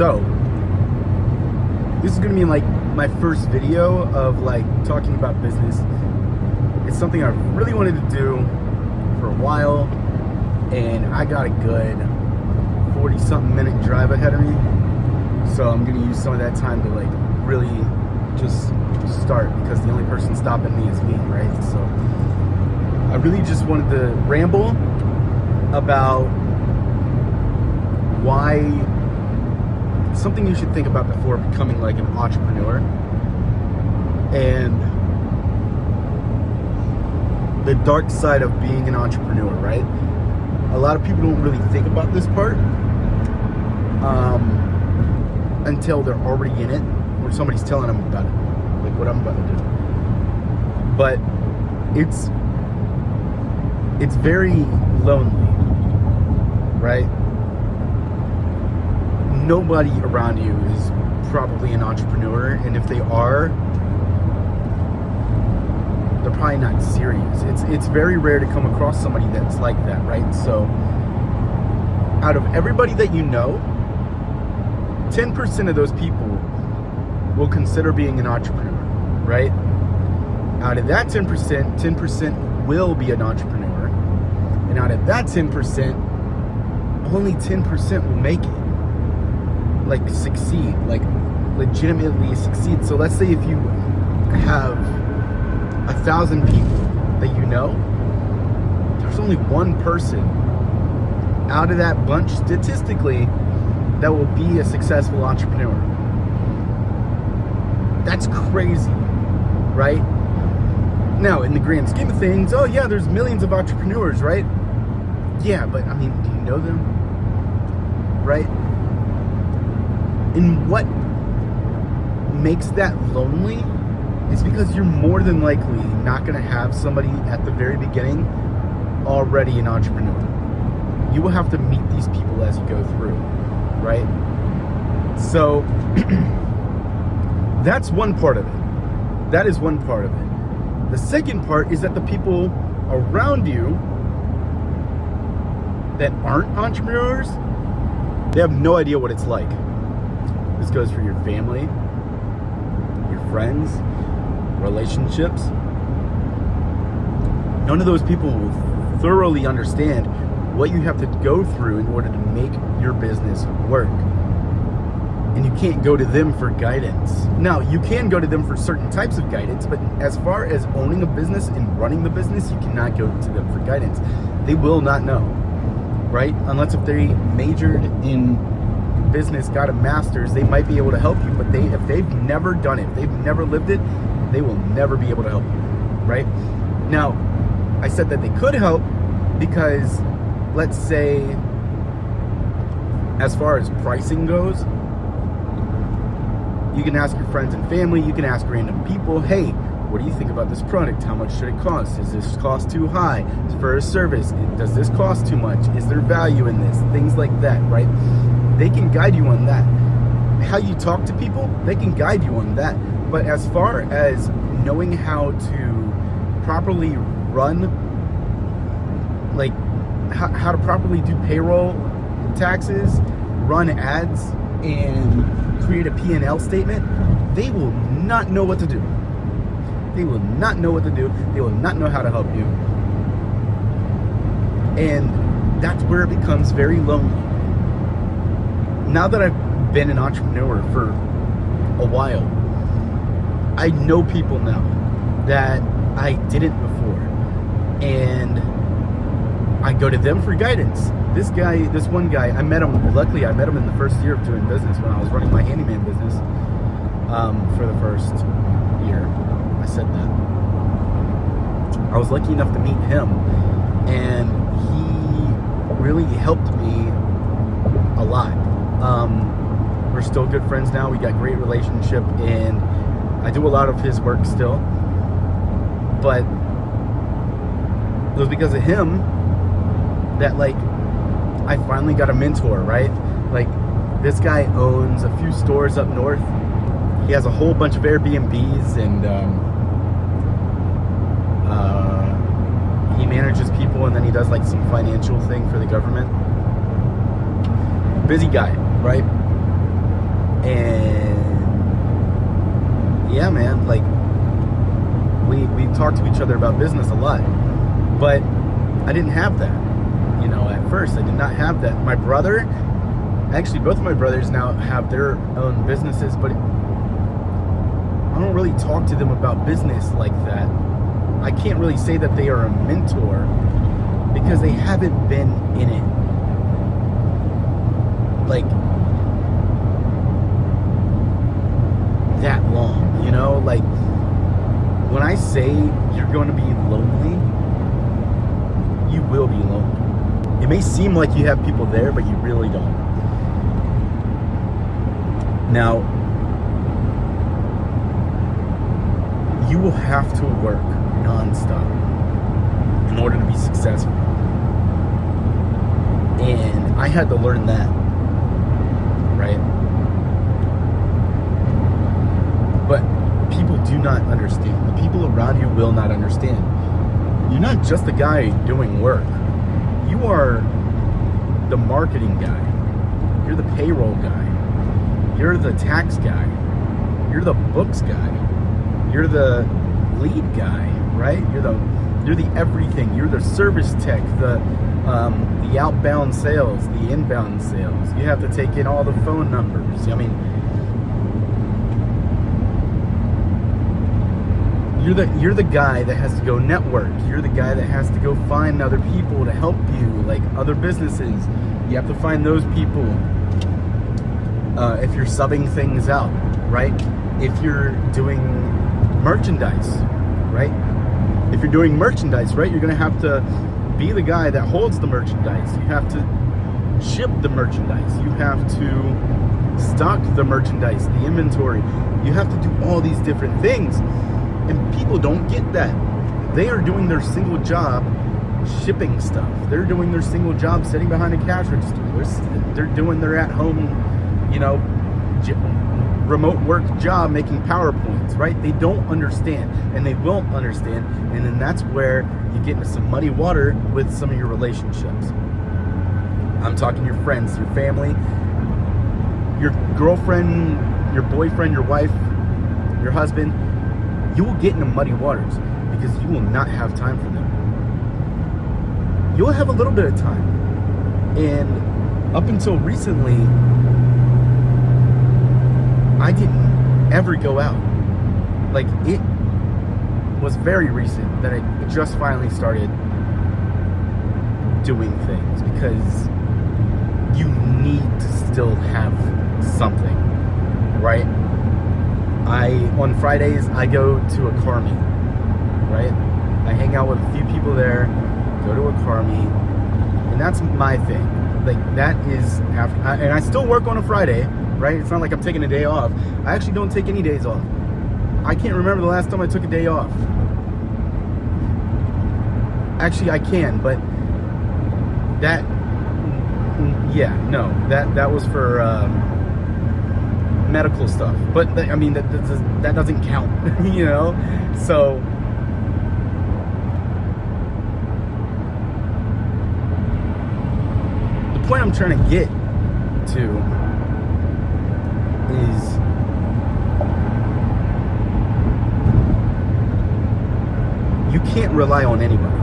So this is gonna be like my first video of like talking about business. It's something I really wanted to do for a while, and I got a good 40-something minute drive ahead of me. So I'm gonna use some of that time to like really just start, because the only person stopping me is me, right? So I really just wanted to ramble about why, something you should think about before becoming like an entrepreneur, and the dark side of being an entrepreneur, right? A lot of people don't really think about this part until they're already in it, or somebody's telling them about it, like what I'm about to do. But it's very lonely, right? Nobody around you is probably an entrepreneur, and if they are, they're probably not serious. It's very rare to come across somebody that's like that, right? So out of everybody that you know, 10% of those people will consider being an entrepreneur, right? Out of that 10% will be an entrepreneur. And out of that 10%, only 10% will make it. Like succeed, like legitimately succeed. So let's say if you have 1,000 people that you know, there's only one person out of that bunch statistically that will be a successful entrepreneur. That's crazy, right? Now, in the grand scheme of things, oh yeah, there's millions of entrepreneurs, right? Yeah, but I mean, do you know them? Right? And what makes that lonely is because you're more than likely not going to have somebody at the very beginning already an entrepreneur. You will have to meet these people as you go through, right? So that's one part of it. That is one part of it. The second part is that the people around you that aren't entrepreneurs, they have no idea what it's like. This goes for your family, your friends, relationships. None of those people will thoroughly understand what you have to go through in order to make your business work. And you can't go to them for guidance. Now, you can go to them for certain types of guidance, but as far as owning a business and running the business, you cannot go to them for guidance. They will not know, right? Unless if they majored in business, got a master's, they might be able to help you, but if they've never done it, if they've never lived it, they will never be able to help you, right? Now, I said that they could help because, let's say, as far as pricing goes, you can ask your friends and family, you can ask random people, hey, what do you think about this product? How much should it cost? Is this cost too high for a service? Does this cost too much? Is there value in this? Things like that, right? They can guide you on that. How you talk to people, they can guide you on that. But as far as knowing how to properly run, like how to properly do payroll, taxes, run ads, and create a P&L statement, they will not know what to do. They will not know what to do. They will not know how to help you. And that's where it becomes very lonely. Now that I've been an entrepreneur for a while, I know people now that I didn't before, and I go to them for guidance. This one guy, I met him, luckily I met him in the first year of doing business when I was running my handyman business for the first year. I said that. I was lucky enough to meet him, and he really helped me a lot. We're still good friends now. We got great relationship, and I do a lot of his work still. But it was because of him that, like, I finally got a mentor, right? Like, this guy owns a few stores up north. He has a whole bunch of Airbnbs, and he manages people, and then he does like some financial thing for the government. Busy guy, right? And yeah, man, like we talk to each other about business a lot, but I didn't have that, you know. At first I did not have that. My brother, actually both of my brothers now have their own businesses, but I don't really talk to them about business like that. I can't really say that they are a mentor because they haven't been in it like that long, you know. Like when I say you're going to be lonely, you will be lonely. It may seem like you have people there, but you really don't. Now, you will have to work nonstop in order to be successful. And I had to learn that, right? But people do not understand. The people around you will not understand. You're not just the guy doing work. You are the marketing guy. You're the payroll guy. You're the tax guy. You're the books guy. You're the lead guy, right? You're the everything. You're the service tech, the outbound sales, the inbound sales. You have to take in all the phone numbers. I mean, you're the guy that has to go network. You're the guy that has to go find other people to help you, like other businesses. You have to find those people. If you're subbing things out, right? If you're doing merchandise, right? If you're doing merchandise, right, you're going to have to be the guy that holds the merchandise. You have to ship the merchandise. You have to stock the merchandise, the inventory. You have to do all these different things. And people don't get that. They are doing their single job shipping stuff. They're doing their single job sitting behind a cash register. They're doing their at-home, you know, remote work job making PowerPoints, right? They don't understand, and they won't understand, and then that's where you get into some muddy water with some of your relationships. I'm talking your friends, your family, your girlfriend, your boyfriend, your wife, your husband. You will get into muddy waters because you will not have time for them. You'll have a little bit of time, and up until recently, I didn't ever go out. Like, it was very recent that I just finally started doing things because you need to still have something, right? On Fridays, I go to a car meet, right? I hang out with a few people there, go to a car meet, and that's my thing. Like, that is after, and I still work on a Friday, right? It's not like I'm taking a day off. I actually don't take any days off. I can't remember the last time I took a day off. Actually, I can, but that, yeah, no, that was for medical stuff. But I mean, that doesn't count, you know? So the point I'm trying to get to is you can't rely on anybody,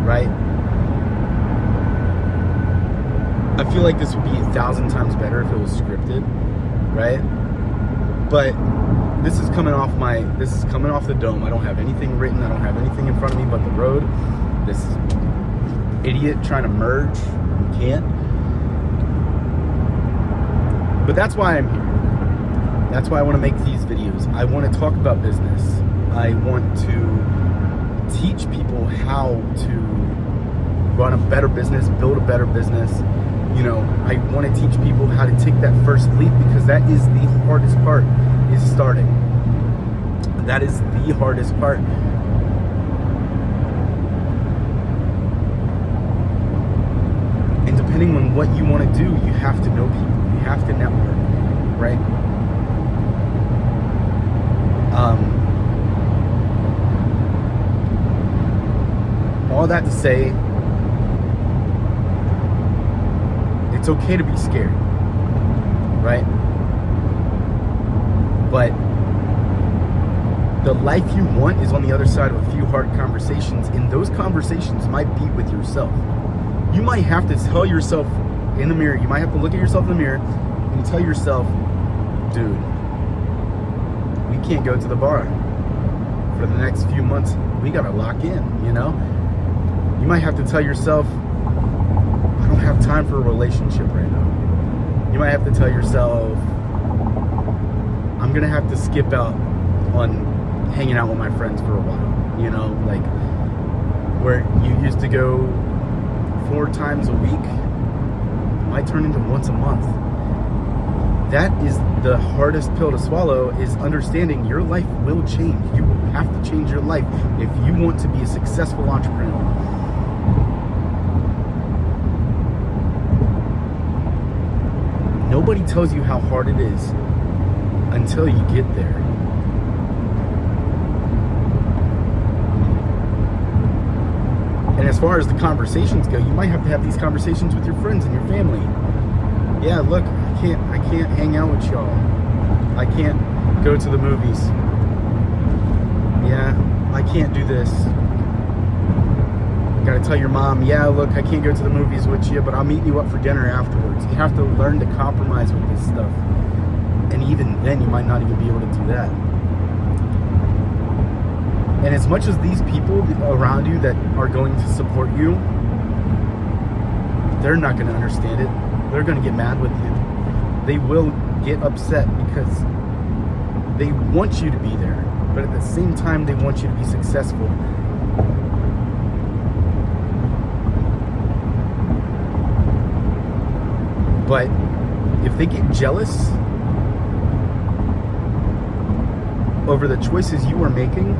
right? I feel like this would be 1,000 times better if it was scripted, right? But this is coming off the dome. I don't have anything written. I don't have anything in front of me but the road. This idiot trying to merge. Can't. But that's why I'm here. That's why I want to make these videos. I want to talk about business. I want to teach people how to run a better business, build a better business. You know, I want to teach people how to take that first leap because that is the hardest part, is starting. That is the hardest part. And depending on what you want to do, you have to know people. You have to network, right? All that to say, it's okay to be scared. right? But the life you want is on the other side of a few hard conversations, and those conversations might be with yourself. You might have to tell yourself in the mirror, you might have to look at yourself in the mirror and tell yourself, dude, we can't go to the bar for the next few months. We gotta lock in, you know? You might have to tell yourself, I don't have time for a relationship right now. You might have to tell yourself, I'm gonna have to skip out on hanging out with my friends for a while, you know? Like, where you used to go 4 times a week, might turn into once a month. That is the hardest pill to swallow, is understanding your life will change. You have to change your life if you want to be a successful entrepreneur. Nobody tells you how hard it is until you get there. And as far as the conversations go, you might have to have these conversations with your friends and your family. Yeah, look, I can't hang out with y'all. I can't go to the movies. Yeah, I can't do this. You gotta tell your mom, yeah, look, I can't go to the movies with you, but I'll meet you up for dinner afterwards. You have to learn to compromise with this stuff. And even then, you might not even be able to do that. And as much as these people around you that are going to support you, they're not going to understand it. They're going to get mad with you. They will get upset because they want you to be there, but at the same time, they want you to be successful. But if they get jealous over the choices you are making,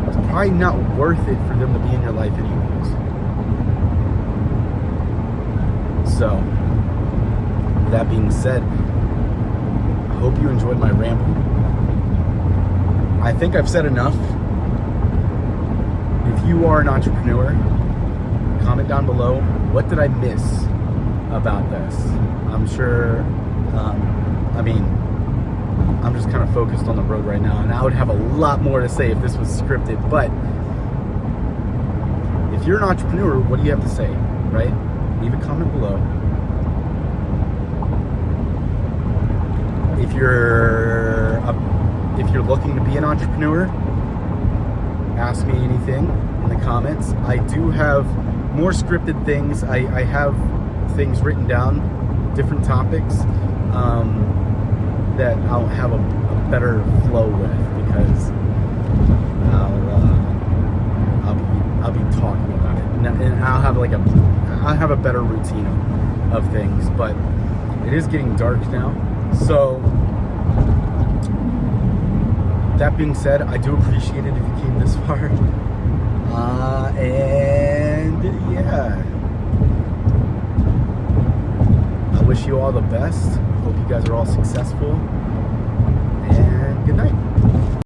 it's probably not worth it for them to be in your life anyways. So, with that being said, I hope you enjoyed my ramble. I think I've said enough. If you are an entrepreneur, comment down below, what did I miss about this? I'm sure, I'm just kind of focused on the road right now, and I would have a lot more to say if this was scripted, but if you're an entrepreneur, what do you have to say, right? Leave a comment below. If you're looking to be an entrepreneur, ask me anything in the comments. I do have more scripted things. I have things written down, different topics, that I'll have a better flow with, because I'll be talking about it, and I'll have a better routine of things. But it is getting dark now, so that being said, I do appreciate it if you came this far, and yeah, I wish you all the best. Hope you guys are all successful, and good night.